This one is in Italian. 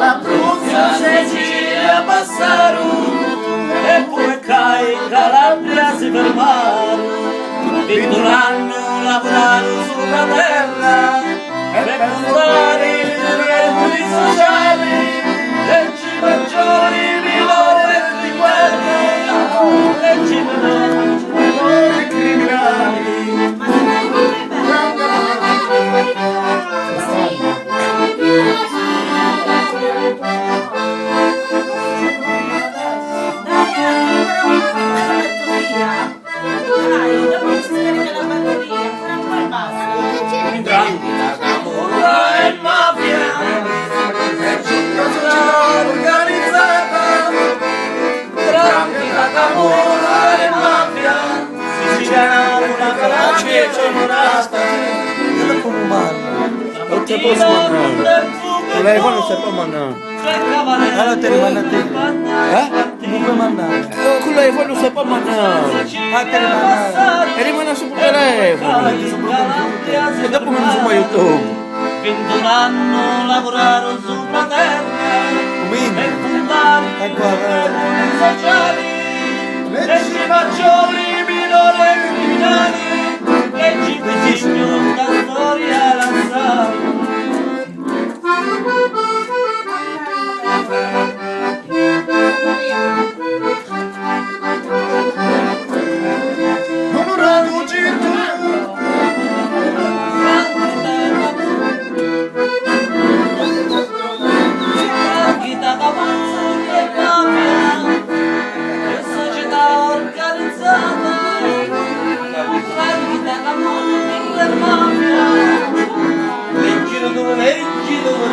dall'Abruzzo, Sicilia passarono e poi Cai, Calabria si fermarono. 21 anni lavorarono sulla terra per portare i diritti sociali, leggi maggiori, minori e di guerra, leggi minori e criminali. Non c'è posso mangiare. Telefono non si può mangiare. Allora te li manda te. Non puoi mandare. Con telefono non si può mangiare. Te li manda. E rimane sul telefono. E dopo mi sono YouTube. 21 anni lavorarono sulla terra per puntare i comuni sociali, leggi maggiori, minori e criminali, leggi bisogno da storia lanciare. Leggi dove